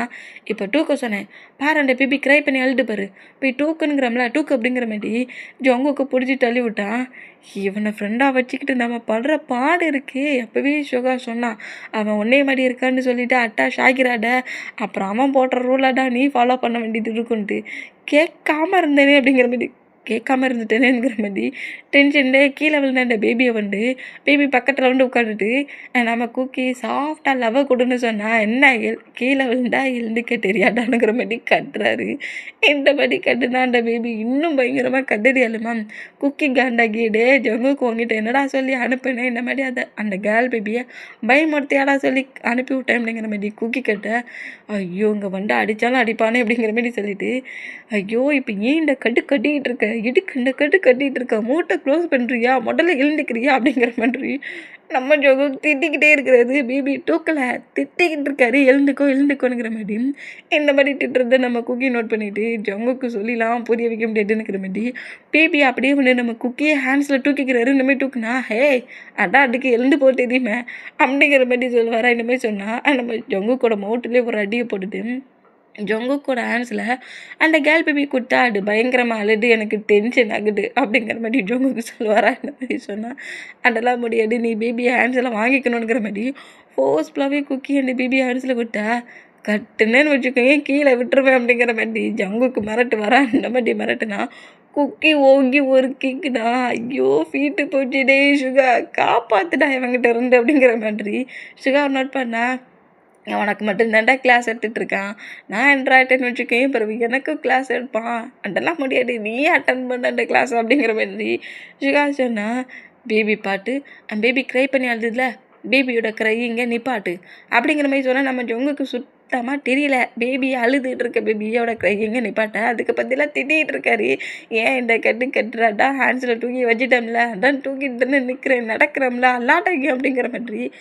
இப்போ தூக்க சொன்னேன் பாரு, அந்த பேபி க்ரை பண்ணி அழுது பாரு, போய் தூக்குங்கிறம்ல தூக்கு அப்படிங்கிற மாதிரி ஜங்குக்கு பிடிச்சி தள்ளி விட்டான். இவனை ஃப்ரெண்டாக வச்சுக்கிட்டு நம்ம படுற பாடு இருக்கே. அப்போவே சுகா சொன்னான் அவன் ஒன்னே மாதிரி இருக்கான்னு சொல்லிட்டு அட்டாச் ஆகிறாட, அப்புறம் அவன் போடுற ரூலாடா நீ ஃபாலோ பண்ண வேண்டியது இருக்குன்ட்டு கேட்காம இருந்தேனே அப்படிங்கிற மாதிரி கேட்காம இருந்துட்டேனேங்கிற மாதிரி டென்ஷன்லே கீழே விழுந்த பேபியை பேபி பக்கத்தில் உட்காந்துட்டு நம்ம குக்கி சாஃப்டாக லவ் கொடுன்னு சொன்னால் என்ன கீழே விழுந்தா எழுந்துக்க தெரியாதானுங்கிற மாதிரி கட்டுறாரு. இந்த மாதிரி கட்டுனா அந்த பேபி இன்னும் பயங்கரமாக கட்டுறியாலுமா குக்கி காண்டாகிடே ஜங்குக்கு உங்ககிட்ட என்னடா சொல்லி அனுப்புனேன் இந்த மாதிரி அந்த கேர்ள் பேபியை பயமுறுத்தியாடா சொல்லி அனுப்பி விட்டேன் அப்படிங்கிற மாதிரி குக்கி கட்ட ஐயோ இங்கே அடித்தாலும் அடிப்பானே அப்படிங்கிற மாதிரி சொல்லிட்டு ஐயோ இப்போ ஏன் இந்த கட்டிக்கிட்டு இருக்க இந்த கட்டிகிட்டு இருக்க மூட்டை க்ளோஸ் பண்ணுறியா முதல்ல எழுந்துக்கிறியா அப்படிங்கிற மாதிரி நம்ம ஜோகு திட்டிக்கிட்டே இருக்கிறது. பேபி தூக்கலை திட்டிக்கிட்டு இருக்காரு எழுந்துக்கோங்கிற மாதிரி. இந்த மாதிரி திட்டுறதை நம்ம குக்கி நோட் பண்ணிவிட்டு ஜங்குக்கு சொல்லிலாம் புரிய வைக்க முடியாதுன்னுக்கிற மாதிரி பேபி அப்படியே நம்ம குக்கியை ஹேண்ட்ஸில் தூக்கிக்கிறாரு. இந்த மாதிரி தூக்குனா ஹே அதான் அதுக்கு எழுந்து போக தெரியுமே அப்படிங்கிற மாதிரி சொல்லுவாரா. இந்த மாதிரி சொன்னால் நம்ம ஜங்குக்கோட மோட்டிலே ஒரு அடியை போட்டுட்டு ஜொங்குக்கோட ஹேண்ட்ஸில் அந்த கேர்ள் பேபி குத்தாடு பயங்கரமாக அழுது எனக்கு டென்ஷன் ஆகுது அப்படிங்கிற மாதிரி ஜொங்குக்கு சொல்லுவாரா இந்த மாதிரி சொன்னால் அதெல்லாம் முடியாது நீ பேபி ஹேண்ட்ஸில் வாங்கிக்கணுங்கிற மாதிரி ஃபோர்ஸ்ஃபுல்லாகவே குக்கி அந்த பேபி ஹேண்ட்ஸில் விட்டா கட்டுனேன்னு வச்சுக்கோங்க கீழே விட்டுருவேன் அப்படிங்கிற மாதிரி ஜங்குக்கு மிரட்டு வரா இந்த மாதிரி மிரட்டுனா குக்கி ஓங்கி ஒரு கிக்குடா ஐயோ ஃபீட்டு போச்சுடே சுகா காப்பாத்துடா இவங்கிட்ட இருந்து அப்படிங்கிற மாதிரி சுகா நோட் பண்ணா உனக்கு மட்டும்தான்டா கிளாஸ் எடுத்துகிட்டு இருக்கான் நான் என்ட்ராய்ட்டேன்னு வச்சுக்கேன் பிறகு எனக்கும் கிளாஸ் எடுப்பான் அதெல்லாம் முடியாது நீ அட்டன் பண்ண அந்த கிளாஸ் அப்படிங்கிற மாதிரி சுகா சொன்னா பேபி பாட்டு பேபி க்ரை பண்ணி அழுதுல பேபியோட க்ரையிங்க நிப்பாட்டு அப்படிங்கிற மாதிரி சொன்னால் நம்ம ஜொங்குக்கு சுத்தமாக தெரியல பேபி அழுதுட்டு இருக்க பேபியோட க்ரையிங்க நிப்பாட்ட அதுக்கு பற்றிலாம் திட்டிகிட்டு இருக்காரு ஏன் இந்த கட்டுறாடா ஹேண்ட்ஸில் தூக்கி வச்சுட்டோம்ல அதான் தூக்கிட்டு தானே நிற்கிறேன் நடக்கிறோம்ல அல்லாட்டாங்க அப்படிங்கிற மாதிரி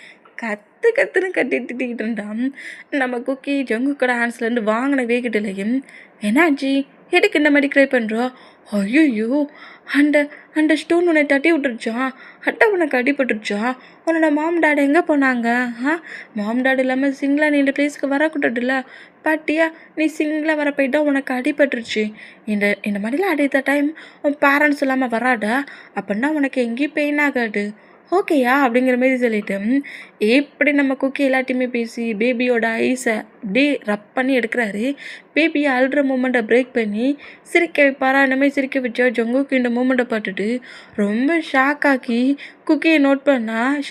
கத்துன்னு திட்டிக்கிட்டு இருந்தான் நம்ம குக்கி ஜங்குக்கோட ஹேண்ட்ஸ்லேருந்து வாங்கின வேகிட்டலையும் என்னாச்சு எதுக்கு இந்த மாதிரி க்ரை பண்ணுறோம் ஐயோ அந்த ஸ்டோன் உன்னை தட்டி விட்டுருச்சான் அட்டை உனக்கு அடிபட்டுருச்சா உன்னோட மாம் டாடி எங்கே போனாங்க மாம் டாடி இல்லாமல் சிங்கிளாக நீ இந்த பிளேஸ்க்கு வரக்கூடாதுல்ல பாட்டியா நீ சிங்கிளாக வர போயிட்டா உனக்கு அடிபட்டுருச்சு இந்த மாதிரிலாம் அடித்த டைம் உன் பேரண்ட்ஸ் இல்லாமல் வராடா அப்படின்னா உனக்கு எங்கேயும் பெயின் ஆகாது ஓகேயா அப்படிங்கிற மாரி சொல்லிட்டு எப்படி நம்ம குக்கி எல்லாத்தையுமே பேசி பேபியோட ஐஸை அப்படியே ரப் பண்ணி எடுக்கிறாரு பேபியை அழுற மூமெண்ட்டை பிரேக் பண்ணி சிரிக்க வைப்பாரா இந்த மாதிரி சிரிக்க வச்சா ஜங்குக்கு இந்த மூமெண்ட்டை பார்த்துட்டு ரொம்ப ஷாக் ஆக்கி குக்கியை நோட் பண்ணால்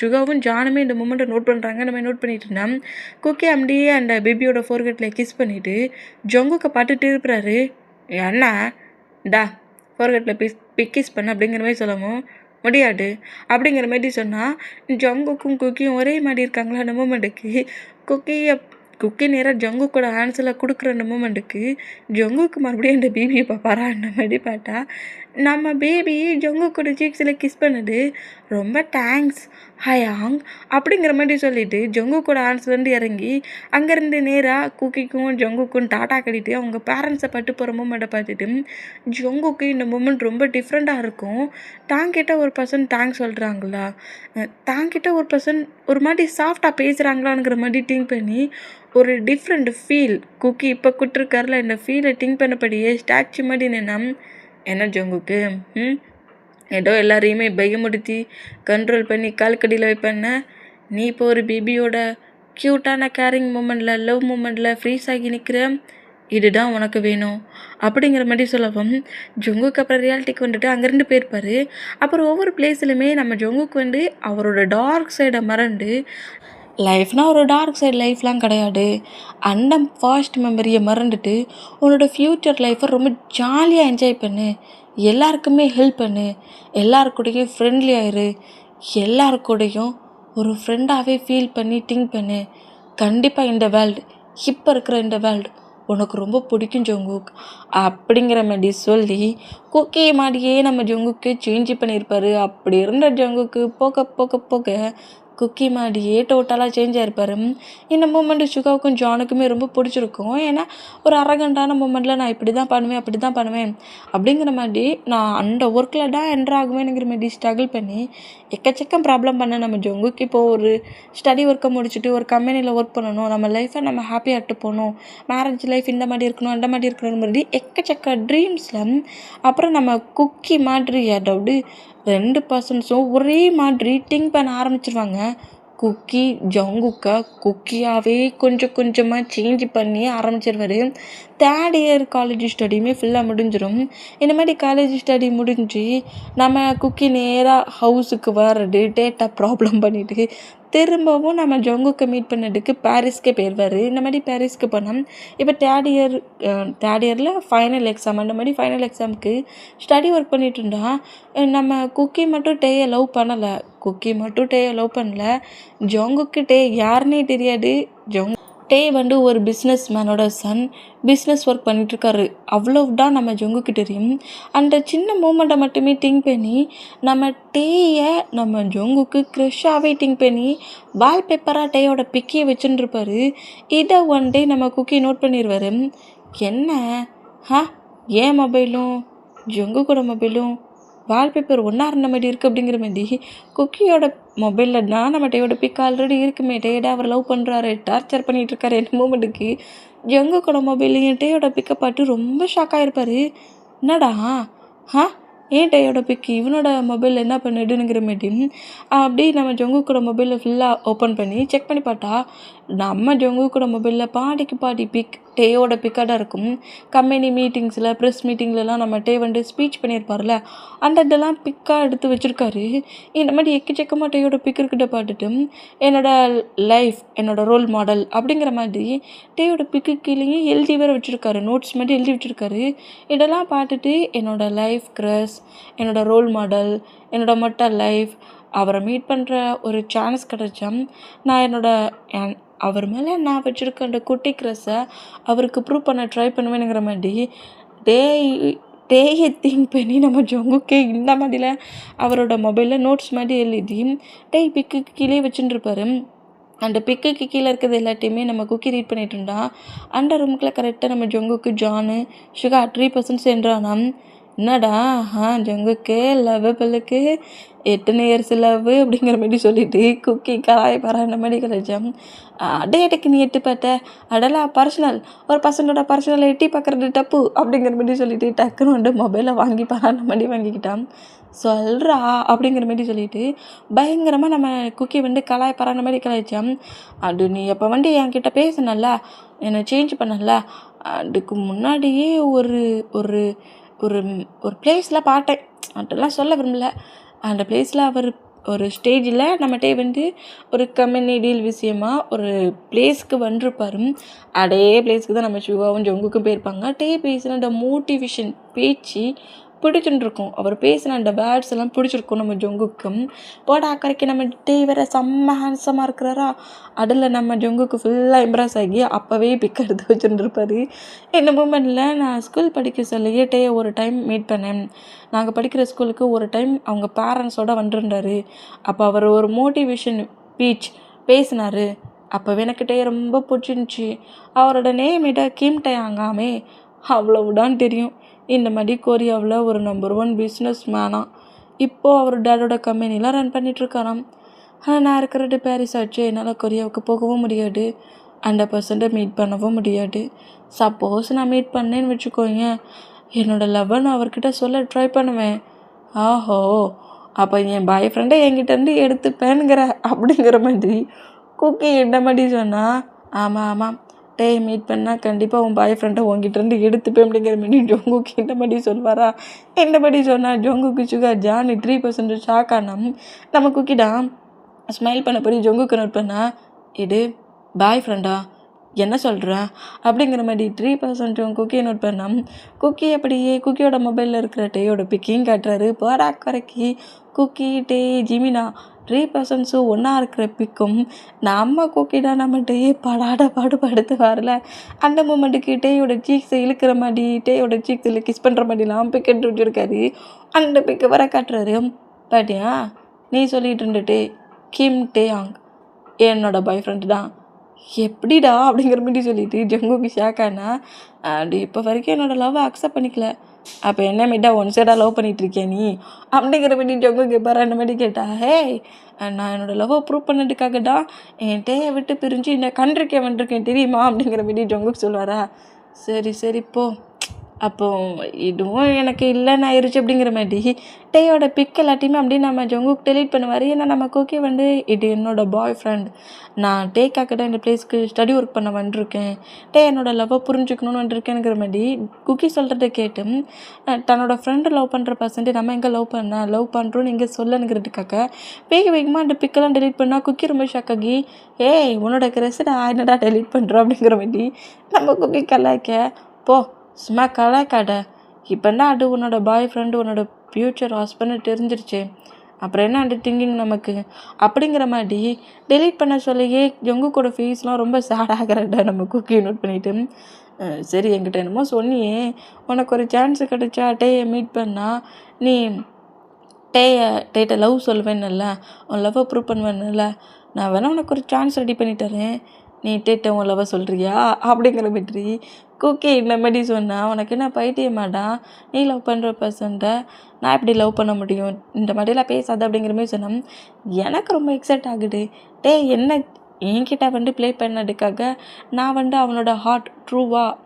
சுகாவும் ஜானுமே இந்த மூமெண்ட்டை நோட் பண்ணுறாங்க நம்ம நோட் பண்ணிட்டு இருந்தான் குக்கி அப்படியே அந்த பேபியோட ஃபோர்கட்டில் கிஸ் பண்ணிவிட்டு ஜங்குக்கை பார்த்துட்டு இருக்கிறாரு அண்ணா டா ஃபோர்கட்டில் கிஸ் பண்ண அப்படிங்கிற மாதிரி சொல்லவும் முடியாது அப்படிங்கிற மாதிரி சொன்னால் ஜங்குக்கும் குக்கியும் ஒரே மாதிரி இருக்காங்களா அந்த மூமெண்ட்டுக்கு குக்கி நேராக ஜங்குக்கோட ஹேண்ட்ஸில் கொடுக்குற அந்த மூமெண்ட்டுக்கு ஜங்குக்கு மறுபடியும் அந்த பேபியை பார்ப்பாரா அந்த மாதிரி பார்த்தா நம்ம பேபி ஜங்குக்கோட சீக்ஸில் கிஸ் பண்ணுது ரொம்ப தேங்க்ஸ் ஹயாங் அப்படிங்கிற மாதிரி சொல்லிவிட்டு ஜங்குக்கோட ஹேண்ட்ஸ்லேருந்து இறங்கி அங்கேருந்து நேராக குக்கிக்கும் ஜங்குக்கும் டாட்டா கட்டிட்டு அவங்க பேரண்ட்ஸை பட்டு போகிற மூமெண்ட்டை பார்த்துட்டு ஜங்குக்கு இந்த மூமெண்ட் ரொம்ப டிஃப்ரெண்ட்டாக இருக்கும் தாங்கிட்ட ஒரு பர்சன் தேங்க்ஸ் சொல்கிறாங்களா தாங்கிட்ட ஒரு பர்சன் ஒரு மாதிரி சாஃப்டாக பேசுகிறாங்களாங்கிற மாதிரி திங்க் பண்ணி ஒரு டிஃப்ரெண்ட் ஃபீல் குக்கி இப்போ கொடுத்துருக்காருல இந்த ஃபீலை திங்க் பண்ணப்படியே ஸ்டாச்சு மாதிரி என்ன ஜங்குக்கு ஏதோ எல்லாரையுமே பயமுடுத்தி கண்ட்ரோல் பண்ணி கால்கடியில் வைப்பேன்னா நீ இப்போ ஒரு பேபியோட க்யூட்டான கேரிங் மூமெண்ட்டில் லவ் மூமெண்ட்டில் ஃப்ரீஸ் ஆகி நிற்கிற இதுதான் உனக்கு வேணும் அப்படிங்கிற மாதிரி சொல்லவும் ஜங்குக்கு அப்புறம் ரியாலிட்டிக்கு வந்துட்டு அங்கேருந்து போயிருப்பார் அப்புறம் ஒவ்வொரு பிளேஸ்லையுமே நம்ம ஜங்குக்கு அவரோட டார்க் சைடை மறந்து லைஃப்னால் ஒரு டார்க் சைடு லைஃப்லாம் கிடையாது அந்த ஃபாஸ்ட் மெமரியை மறந்துட்டு உன்னோட ஃப்யூச்சர் லைஃப்பை ரொம்ப ஜாலியாக என்ஜாய் பண்ணு எல்லாருக்குமே ஹெல்ப் பண்ணு எல்லாருக்கூடையும் ஃப்ரெண்ட்லி ஆயிரு எல்லாருக்கூடையும் ஒரு ஃப்ரெண்டாகவே ஃபீல் பண்ணி திங்க் பண்ணு கண்டிப்பாக இந்த வேர்ல்டு இப்போ இருக்கிற இந்த வேர்ல்டு உனக்கு ரொம்ப பிடிக்கும் ஜங்குக் அப்படிங்கிற மாதிரி சொல்லி குக்கி மாதிரியே நம்ம ஜங்குக்கு சேஞ்ச் பண்ணியிருப்பார் அப்படி இருந்த ஜங்குக்கு போக போக போக குக்கி மாதிரியே டோட்டலாக சேஞ்ச் ஆகிருப்பார் இந்த மூமெண்ட்டு சுகாவுக்கும் ஜானுக்குமே ரொம்ப பிடிச்சிருக்கும் ஏன்னா ஒரு அரகண்டான மூமெண்ட்டில் நான் இப்படி தான் பண்ணுவேன் அப்படி தான் பண்ணுவேன் அப்படிங்கிற மாதிரி நான் அந்த ஒர்க்கில் தான் என்ட்ரு ஆகுவேனுங்கிற மாதிரி ஸ்ட்ரகிள் பண்ணி எக்கச்சக்கம் ப்ராப்ளம் பண்ண நம்ம ஜங்குக்கு இப்போது ஒரு ஸ்டடி ஒர்க்கை முடிச்சுட்டு ஒரு கம்பெனியில் ஒர்க் பண்ணணும் நம்ம லைஃப்பை நம்ம ஹாப்பியாக எடுத்து போகணும் மேரேஜ் லைஃப் இந்த மாதிரி இருக்கணும் அந்த மாதிரி இருக்கணும் மாதிரி எக்கச்சக்க ட்ரீம்ஸில் அப்புறம் நம்ம குக்கி மாதிரி அதாவது 2 பர்சன்ஸும் ஒரே மாதிரி திங்க் பண்ண ஆரம்பிச்சிருவாங்க குக்கி ஜங்குக்கை குக்கியாகவே கொஞ்சம் கொஞ்சமாக சேஞ்ச் பண்ணி ஆரம்பிச்சிருவார் 3rd இயர் காலேஜ் ஸ்டடியுமே ஃபுல்லாக முடிஞ்சிடும் இந்த மாதிரி காலேஜ் ஸ்டடி முடிஞ்சு நம்ம குக்கி நேராக ஹவுஸுக்கு வர்றது டேட்டா ப்ராப்ளம் பண்ணிவிட்டு திரும்பவும் நம்ம ஜங்குக்கை மீட் பண்ணதுக்கு பாரிஸ்க்கே போயிடுவார் இந்த மாதிரி பாரிஸ்க்கு போனால் இப்போ 3rd இயரில் ஃபைனல் எக்ஸாம் அந்த மாதிரி ஃபைனல் எக்ஸாமுக்கு ஸ்டடி ஒர்க் பண்ணிட்டு இருந்தா நம்ம குக்கி மட்டும் டேயை லவ் பண்ணலை ஜங்குக்கு டே யாருன்னே தெரியாது டே ஒரு பிஸ்னஸ் மேனோட சன் பிஸ்னஸ் ஒர்க் பண்ணிட்டுருக்காரு அவ்வளவுதான் நம்ம ஜங்குக்கு தெரியும் அந்த சின்ன மூமெண்ட்டை மட்டுமே திங்க் பண்ணி நம்ம டேயை நம்ம ஜங்குக்கு க்ரஷ்ஷாகவே திங்க் பண்ணி வால்பேப்பராக டேயோட பிக்கியை வச்சுட்டுருப்பாரு இதை ஒன் டே நம்ம குக்கி நோட் பண்ணிடுவார் என்ன ஏன் மொபைலும் ஜங்குக்கோட மொபைலும் வால்பேப்பர் ஒன்றா இருந்த மாதிரி இருக்குது அப்படிங்கிற மாதிரி குக்கியோட மொபைலில் தான் நம்ம டேயோட பிக் ஆல்ரெடி இருக்குமே. டேயோட அவர் லவ் பண்ணுறாரு, டார்ச்சர் பண்ணிகிட்டு இருக்காரு என்ன மூமெண்ட்டுக்கு ஜங்குக்கோட மொபைல்லையும் டேயோட பிக்கை பார்த்து ரொம்ப ஷாக் ஆகிருப்பாரு. என்னடா ஏன் டேயோட பிக்கு இவனோட மொபைலில் என்ன பண்ணிடுங்கிற மாட்டி அப்படியே நம்ம ஜங்குக்கோட மொபைலில் ஃபுல்லாக ஓப்பன் பண்ணி செக் பண்ணி பார்த்தா நம்ம ஜங்குக்கோட மொபைலில் பாதிக்கு பாதி பிக் டேயோட பிக்காக தான் இருக்கும். கம்பெனி மீட்டிங்ஸில் ப்ரெஸ் மீட்டிங்லலாம் நம்ம டே வந்து ஸ்பீச் பண்ணியிருப்பார்ல, அந்த இதெல்லாம் பிக்காக எடுத்து வச்சுருக்காரு. இந்த மாதிரி எக்கச்சக்கமாக டேயோட பிக் இருக்கிட்ட பார்த்துட்டு என்னோட லைஃப் என்னோட ரோல் மாடல் அப்படிங்கிற மாதிரி டேயோட பிக்கு கீழேயே எழுதி வேறு வச்சுருக்காரு, நோட்ஸ் மாதிரி எழுதி வச்சுருக்காரு. இதெல்லாம் பார்த்துட்டு என்னோட லைஃப் க்ரஸ், என்னோட ரோல் மாடல், என்னோட மொட்டை லைஃப், அவரை மீட் பண்ணுற ஒரு சான்ஸ் கிடச்சா நான் அவர் மேலே நான் வச்சுருக்க அந்த குட்டி க்ரஸை அவருக்கு ப்ரூவ் பண்ண ட்ரை பண்ணுவேனுங்கிற மாதிரி டேயை திங்க் பண்ணி நம்ம ஜங்குக்கே இந்த மாதிரில அவரோட மொபைலில் நோட்ஸ் மாதிரி எழுதி டேய் பிக்குக்கு கீழே வச்சுட்டுருப்பாரு. அந்த பிக்குக்கு கீழே இருக்கிறது எல்லாத்தையுமே நம்ம குக்கி ரீட் பண்ணிட்டு இருந்தா அந்த ரூமுக்குள்ள கரெக்டாக நம்ம ஜங்குக்கு ஜானு சுகா 3% சென்றானா. என்னடா ஜங்குக்கு லவ் பல்லுக்கு 8 இயர்ஸ் லவ் அப்படிங்கிற மாதிரி சொல்லிட்டு குக்கி கலாய் பரான மாதிரி கலைச்சான். டேட்டுக்கு நீ எட்டு பார்த்த அடலாம் பர்சனல், ஒரு பர்சனோட பர்சனலை எட்டி பார்க்குறது தப்பு அப்படிங்கிற மாதிரி சொல்லிட்டு டக்குன்னு வந்து மொபைலை வாங்கி பரான மாதிரி வாங்கிக்கிட்டான். சொல்கிறா அப்படிங்கிற மாதிரி சொல்லிட்டு பயங்கரமாக நம்ம குக்கி வந்து கலாய் பரான மாதிரி கலாய்ச்சான். அது நீ அப்போ வந்து என்கிட்ட பேசினல்ல, என்னை சேஞ்ச் பண்ணல, அதுக்கு முன்னாடியே ஒரு ஒரு ஒரு ஒரு பிளேஸில் பார்த்தேன், அதெல்லாம் சொல்ல விரும்பல. அந்த பிளேஸில் அவர் ஒரு ஸ்டேஜில் நம்மகிட்டே வந்து ஒரு கம்பெனி டீல் விஷயமா ஒரு பிளேஸ்க்கு வந்துருப்பார். அதே பிளேஸ்க்கு தான் நம்ம சிவாவும் ஜங்குக்கும் போயிருப்பாங்க. பேசின அந்த மோட்டிவேஷன் பேச்சு பிடிச்சுட்டுருக்கும், அவர் பேசின அந்த வேர்ட்ஸ் எல்லாம் பிடிச்சிருக்கும் நம்ம ஜங்குக்கும். போடா கரைக்கு நம்ம வேற செம்ம ஹேண்ட்ஸமாக இருக்கிறாரா, அதில் நம்ம ஜங்குக்கு ஃபுல்லாக இம்ப்ரெஸ் ஆகி அப்போவே பிக் எடுத்து வச்சுட்டுருப்பாரு. இந்த மூமெண்ட்டில் நான் ஸ்கூல் படிக்க சொல்லியே ஒரு டைம் மீட் பண்ணேன். நாங்கள் படிக்கிற ஸ்கூலுக்கு ஒரு டைம் அவங்க பேரண்ட்ஸோடு வந்துருந்தார். அப்போ அவர் ஒரு மோட்டிவேஷன் ஸ்பீச் பேசினார். அப்போவே எனக்கு ரொம்ப பிடிச்சிருந்துச்சி. அவரோட நேமிட கிம் டயாங்காமே, அவ்வளவுதான் தெரியும். இந்த மாதிரி கொரியாவில் ஒரு நம்பர் 1 பிஸ்னஸ் மேனாக இப்போது அவர் டேடோட கம்பெனிலாம் ரன் பண்ணிகிட்ருக்காராம். நான் இருக்கிறது பாரிஸ் ஆச்சு, என்னால் கொரியாவுக்கு போகவும் முடியாது, அந்த பர்சன்ட்டை மீட் பண்ணவும் முடியாது. சப்போஸ் நான் மீட் பண்ணேன்னு வச்சுக்கோங்க, என்னோடய லவ்வை நான் அவர்கிட்ட சொல்ல ட்ரை பண்ணுவேன். ஆஹோ, அப்போ என் பாய் ஃப்ரெண்டை என்கிட்டேருந்து எடுத்துப்பேனுங்கிற அப்படிங்கிற மாதிரி குக்கி என்ன மாதிரி சொன்னால், ஆமாம் மீட் பண்ணால் கண்டிப்பாக உன் பாய் ஃப்ரெண்டை உங்ககிட்டேருந்து எடுத்துப்பேன் அப்படிங்கிற மாதிரி ஜங்குக்கு இந்த மாதிரி சொல்வாரா. இந்த மாதிரி சொன்னால் ஜங்குக்கு சுகா ஜானி 3% ஷாக் ஆனாம். நம்ம குக்கிடா ஸ்மைல் பண்ண போய் ஜங்குக்கு நோட் பண்ணா, இது பாய் ஃப்ரெண்டா என்ன சொல்கிறேன் அப்படிங்கிற மாதிரி 3% குக்கியை நோட் பண்ணாம். குக்கி அப்படியே குக்கியோட மொபைலில் இருக்கிற டேயோட பிக்கையும் காட்டுறாரு. போடா குறைக்கி குக்கி டே ஜிமினா 3% ஒன்றா இருக்கிற பிக்கும் நம்ம குக்கிடா நம்ம டேயை பாடுபடுத்து வரல. அந்த மூமெண்ட்டுக்கு டேயோட சீக்ஸை இழுக்கிற மாதிரி டேயோட சீக்ஸில் கிஸ் பண்ணுற மாதிரிலாம் பிக் எடுத்து வச்சுருக்காரு. அந்த பிக்கை வர காட்டுறாரு. பாட்டியா நீ சொல்லிட்டு இருந்துட்டு கிம் டேயாங் என்னோட பாய் ஃப்ரெண்டு தான், எப்படிடா அப்படிங்கிற மாதிரி சொல்லிட்டு ஜங்குக்கு ஷாக்கானா. அப்படி இப்போ வரைக்கும் என்னோடய லவ்வை அக்செப்ட் பண்ணிக்கல, அப்போ என்ன மீட்டா ஒன் சைடாக லவ் பண்ணிகிட்ருக்கேன் நீ அப்படிங்கிற மாதிரி ஜங்கு கேட்பாரு. அந்த மாதிரி கேட்டா, ஹே நான் என்னோடய லவ்வை ப்ரூவ் பண்ணதுக்காக தான் என் டேயை விட்டு பிரிஞ்சு இந்த கண்ட்ரிக்கே வந்துருக்கேன் தெரியுமா அப்படிங்கிற மாதிரி ஜங்குக்கு சொல்லுவாரா. சரி போ, அப்போ இதுவும் எனக்கு இல்லைன்னு ஆயிடுச்சு அப்படிங்கிற மாதிரி டேயோட பிக் எல்லாத்தையுமே அப்படியே நம்ம ஜங்குக்கு டெலீட் பண்ணுவார். ஏன்னா நம்ம குக்கி வந்து இது என்னோடய பாய் ஃப்ரெண்ட், நான் டேக்காக தான் இந்த பிளேஸ்க்கு ஸ்டடி ஒர்க் பண்ண வந்துருக்கேன், என்னோட லவ்வை புரிஞ்சுக்கணும்னு வந்துருக்கேனுங்கிற மாதிரி குக்கி சொல்கிறத கேட்டு தன்னோட ஃப்ரெண்டு லவ் பண்ணுற பர்சன்ட்டு நம்ம எங்கே லவ் பண்ணுறோன்னு எங்கே சொல்லணுங்கிறதுக்காக வேகமாக அந்த பிக்கெல்லாம் டெலீட் பண்ணால் குக்கி ரொம்ப ஷாக் ஆகி, உன்னோட க்ரெஸ் நான் என்னடா டெலீட் பண்ணுறோம் அப்படிங்கிற மாதிரி நம்ம குக்கி கலாய்க்க, போ சும்மா கலாய்க்காட, இப்போன்னா அது உன்னோட பாய் ஃப்ரெண்டு உன்னோட ஃப்யூச்சர் ஹஸ்பண்ட் தெரிஞ்சிருச்சு, அப்புறம் என்ன அந்த திங்கிங் நமக்கு அப்படிங்கிற மாதிரி டெலீட் பண்ண சொல்லியே ஜங்குக்கோட ஃபேஸ்லாம் ரொம்ப சேட் ஆகிறடா நம்ம குக்கி நோட் பண்ணிவிட்டு. சரி என்கிட்ட என்னமோ சொன்னியே, உனக்கு ஒரு சான்ஸு கிடைச்சா டேயை மீட் பண்ணால் நீ டேட்டை லவ் சொல்லுவேன்னுல்ல, உன் லவ்வை ப்ரூவ் பண்ணுவேன்னுல்ல, நான் வேணால் உனக்கு ஒரு சான்ஸ் ரெடி பண்ணி தரேன், நீ டேட்டை உன் லவ் சொல்கிறியா அப்படிங்கிற மாதிரி குக்கி இந்த மாதிரி சொன்னால் உனக்கு என்ன பைத்தியமாடா, நீ லவ் பண்ணுற பர்சன்ட்ட நான் எப்படி லவ் பண்ண முடியும், இந்த மாதிரிலாம் பேசாத அப்படிங்கிற மாதிரி சொன்னேன். எனக்கு ரொம்ப எக்ஸைட் ஆகுது. என்ன என்கிட்ட ப்ளே பண்ணதுக்காக நான் அவனோட ஹார்ட்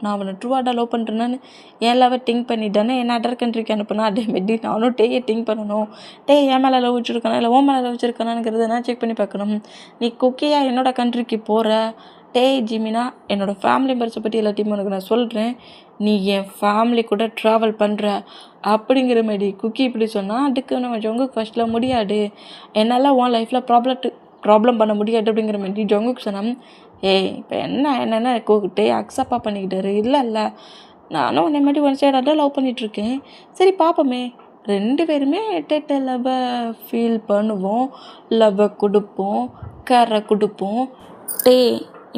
நான் அவனை ட்ரூவாக லவ் பண்ணுறேன்னு என் லவ்வை திங்க் பண்ணிட்டானே என்ன அதர் கண்ட்ரிக்கு அனுப்புனா, அதேமாரி நானும் திங்க் பண்ணணும். என் மேலே லவ் வச்சுருக்கானா இல்லை உன் மேலே லவ் வச்சுருக்கானாங்கிறத நான் செக் பண்ணி பார்க்கணும். நீ குக்கியாக என்னோட கண்ட்ரிக்கு போகிற, ஜிமினா என்னோடய ஃபேமிலி மெம்பர்ஸை பற்றி எல்லாத்தையுமே உனக்கு நான் சொல்கிறேன், நீ என் ஃபேமிலி கூட ட்ராவல் பண்ணுற அப்படிங்கிற மாதிரி குக்கி இப்படி சொன்னால், அதுக்கு நம்ம ஜங்குக்கு ஃபஸ்ட்டில் முடியாது, என்னால் உன் லைஃப்பில் ப்ராப்ளம் பண்ண முடியாது அப்படிங்கிற மாதிரி ஜங்குக்கு சொன்னேன். இப்போ என்னென்ன கூப்பிட்டு அக்செப்டாக பண்ணிக்கிட்டாரு. இல்லை நானும் உன்னை மாதிரி ஒன் சைடாக தான் லவ் பண்ணிகிட்ருக்கேன். சரி பார்ப்போமே, 2 பேருமே லவ்வை ஃபீல் பண்ணுவோம், லவ்வை கொடுப்போம், கேரை கொடுப்போம்.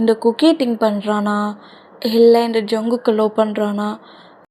இந்த குக்கி திங்க் பண்ணுறானா இல்லை இந்த ஜங்குக்கு லவ் பண்ணுறானா